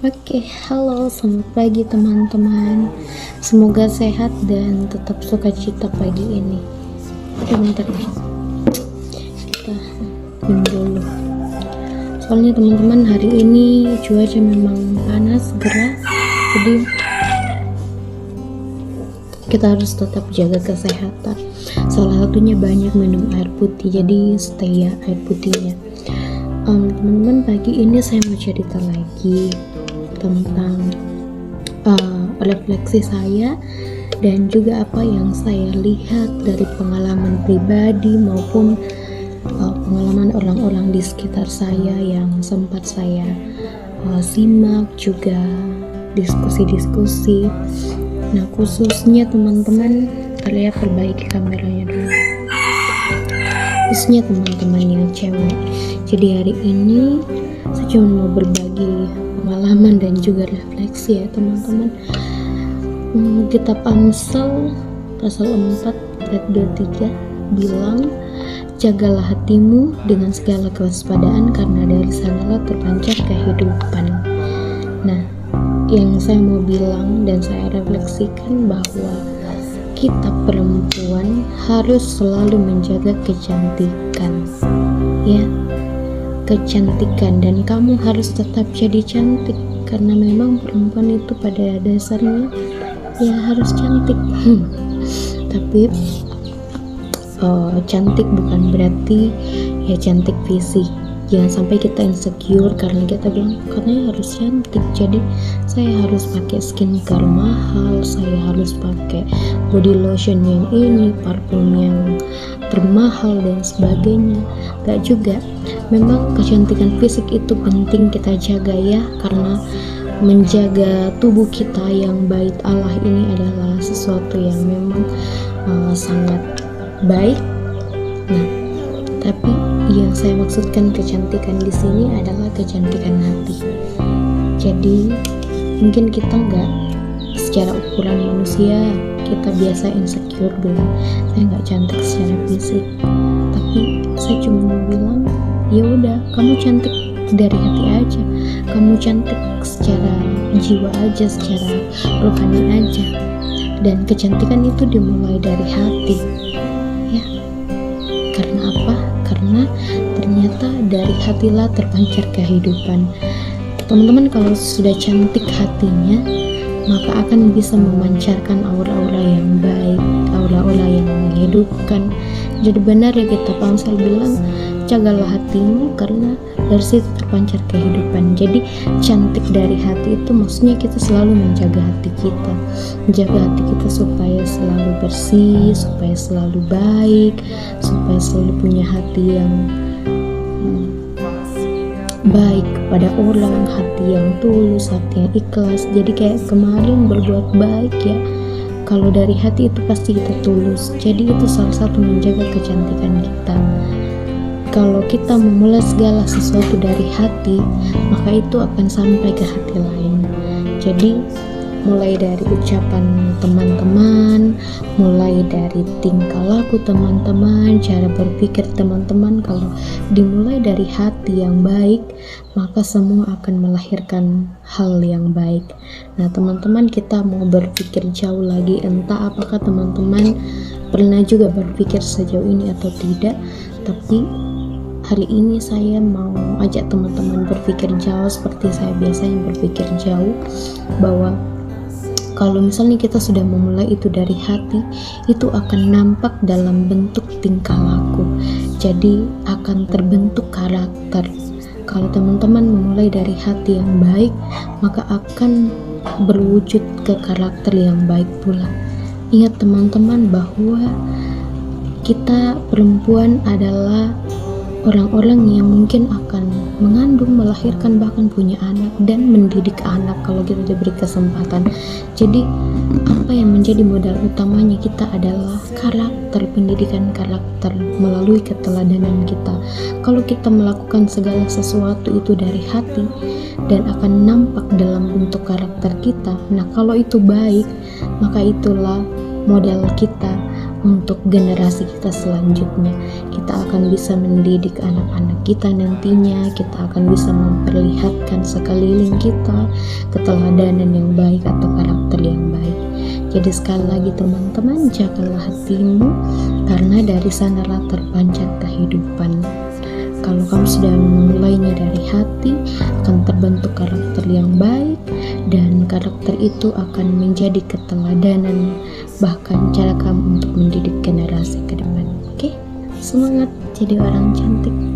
Oke, halo, selamat pagi teman-teman. Semoga sehat dan tetap sukacita pagi ini. Bentar nih, kita minum dulu. Soalnya teman-teman, hari ini cuaca memang panas, gerah, jadi kita harus tetap jaga kesehatan. Salah satunya banyak minum air putih, jadi stay ya air putihnya. Teman-teman, pagi ini saya mau cerita lagi tentang refleksi saya dan juga apa yang saya lihat dari pengalaman pribadi maupun pengalaman orang-orang di sekitar saya yang sempat saya simak, juga diskusi-diskusi. Nah, khususnya teman-teman, kalian perbaiki kameranya dulu, khususnya teman-teman yang cewek. Jadi hari ini saya cuma mau berbagi pengalaman dan juga refleksi ya teman-teman. Kitab Amsal pasal 4 ayat 23 bilang, jagalah hatimu dengan segala kewaspadaan karena dari sanalah terpancar kehidupan. Nah, yang saya mau bilang dan saya refleksikan bahwa kita perempuan harus selalu menjaga kecantikan, ya, kecantikan, dan kamu harus tetap jadi cantik karena memang perempuan itu pada dasarnya ya harus cantik. Tapi cantik bukan berarti ya cantik fisik. Jangan sampai kita insecure karena kita bilang katanya harus cantik, jadi saya harus pakai skincare mahal, saya harus pakai body lotion yang ini, parfum yang termahal dan sebagainya. Gak juga. Memang kecantikan fisik itu penting kita jaga ya, karena menjaga tubuh kita yang bait Allah ini adalah sesuatu yang memang sangat baik. Nah, tapi yang saya maksudkan kecantikan di sini adalah kecantikan hati. Jadi mungkin kita nggak secara ukuran manusia kita biasa insecure bilang saya nggak cantik secara fisik, tapi saya cuma mau bilang ya udah, kamu cantik dari hati aja, kamu cantik secara jiwa aja, secara rohani aja. Dan kecantikan itu dimulai dari hati ya. Karena apa? Karena ternyata dari hatilah terpancar kehidupan. Teman-teman, kalau sudah cantik hatinya, maka akan bisa memancarkan aura-aura yang baik, aura-aura yang menghidupkan. Jadi benar ya kitab Amsal bilang, jagalah hatimu karena dari situ terpancar kehidupan. Jadi cantik dari hati itu maksudnya kita selalu menjaga hati kita, menjaga hati kita supaya selalu bersih, supaya selalu baik, supaya selalu punya hati yang baik kepada orang, hati yang tulus, hati yang ikhlas. Jadi kayak kemarin berbuat baik ya, kalau dari hati itu pasti kita tulus. Jadi itu salah satu menjaga kecantikan kita. Kalau kita memulai segala sesuatu dari hati, maka itu akan sampai ke hati lain. Jadi mulai dari ucapan teman-teman, mulai dari tingkah laku teman-teman, cara berpikir teman-teman, kalau dimulai dari hati yang baik, maka semua akan melahirkan hal yang baik. Nah teman-teman, kita mau berpikir jauh lagi, entah apakah teman-teman pernah juga berpikir sejauh ini atau tidak, tapi hari ini saya mau ajak teman-teman berpikir jauh seperti saya biasanya berpikir jauh, bahwa kalau misalnya kita sudah memulai itu dari hati, itu akan nampak dalam bentuk tingkah laku. Jadi akan terbentuk karakter. Kalau teman-teman memulai dari hati yang baik, maka akan berwujud ke karakter yang baik pula. Ingat teman-teman bahwa kita perempuan adalah orang-orang yang mungkin akan mengandung, melahirkan, bahkan punya anak dan mendidik anak kalau kita diberi kesempatan. Jadi apa yang menjadi modal utamanya kita adalah karakter, pendidikan karakter melalui keteladanan kita. Kalau kita melakukan segala sesuatu itu dari hati dan akan nampak dalam bentuk karakter kita, nah kalau itu baik, maka itulah modal kita untuk generasi kita selanjutnya. Kita akan bisa mendidik anak-anak kita nantinya, kita akan bisa memperlihatkan sekeliling kita keteladanan yang baik atau karakter yang baik. Jadi sekali lagi teman-teman, jagalah hatimu, karena dari sanalah terpancar kehidupan. Kalau kamu sudah memulainya dari hati, akan terbentuk karakter yang baik, dan karakter itu akan menjadi keteladanan, bahkan cara kamu untuk mendidik generasi ke depan. Oke? Semangat jadi orang cantik.